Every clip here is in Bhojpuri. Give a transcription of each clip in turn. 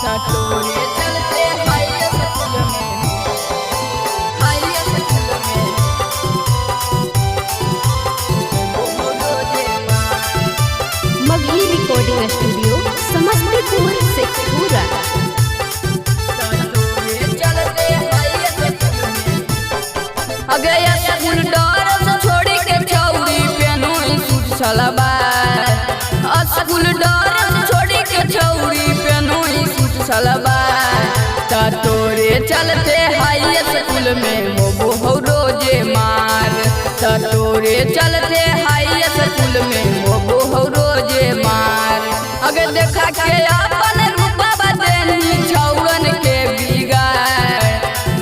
तोरे चलते हाय स्कूल में मगही रिकॉर्डिंग स्टूडियो समस्तीपुर शेखपुरा। अगे स्कूल डर से छोड़ी के छौरी पेनो सूट सलवार। स्कूल डर से छोड़ी के छौरी पेनो सूट सलवार। तोरे चलते हाई स्कूल में होबो हो रोजे मार। तोरे चलते हाई स्कूल में होबो हो रोजे मार। अगे देखा के अपन रूपा बदनी छौरन के बिगाड़।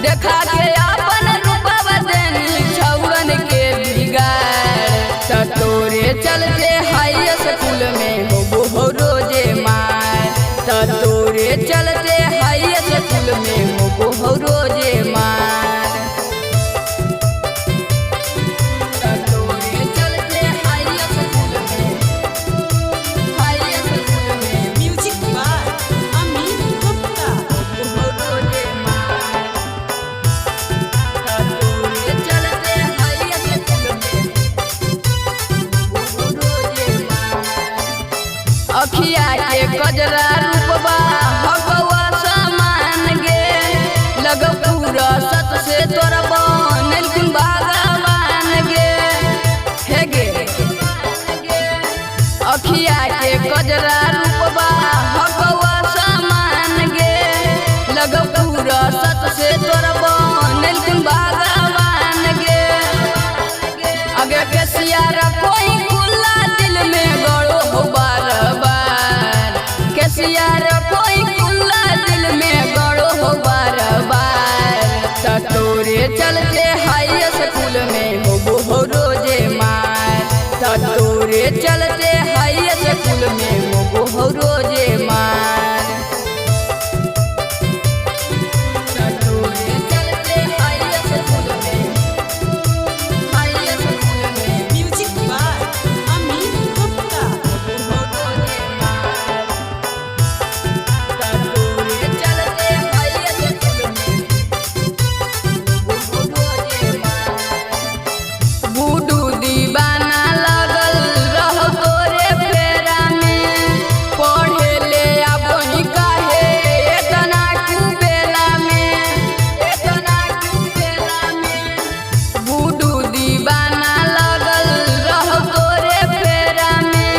देखा के अपन रूपा बदनी छौरन के बिगाड़। तोरे चलते हाई स्कूल में होबो हो रोजे मार। तोरे चलते हाई स्कूल में होबो हो रोजे मार। तोरे चलते हाई स्कूल में म्यूजिक बाय अमित गुप्ता। हो रोजे मार। तोरे चलते हाई स्कूल में हो रोजे मार। अखिया के कजरा रूपबा हगवा समान गे। लग पूरा सत से तोरा बनल कुन भगवान गे। हे गे अखिया के कजरा रूपबा हगवा समान गे। लग पूरा सत से तोरा बनल कुन भगवान गे। अगे के सियारा कोई खुला दिल में गड़ो हो बार बार। के सियारा कोई खुला दिल में गड़ो हो बार बार। तोरे चलते हाई स्कूल में होबो हो रोजे मार। तोरे चलते हाई स्कूल में होबो हो रोजे मार। तोरे चलते हाई स्कूल में म्यूजिक बाय अमित गुप्ता। हो रोजे मार। तोरे चलते हाई स्कूल में हो रोजे मार। बूढ़ू दीवाना लगल रहो तोरे फेरा में। पढ़े ले आबही काहे एतना कुबेला में। एतना कुबेला में बूढ़ू दीवाना लगल रहो तोरे फेरा में।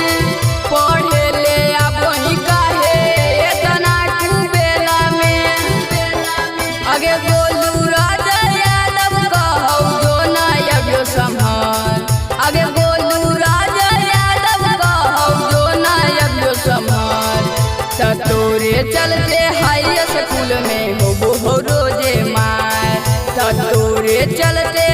पढ़े ले आबही काहे एतना कुबेला में। अगे गोलू राजा यादव कहौ जो नायक संभाल। आगे गोलू राजा यादव कहौ जो नायक संभाल। तोरे चलते हाई स्कूल में होबो हो रोजे मार। तोरे चलते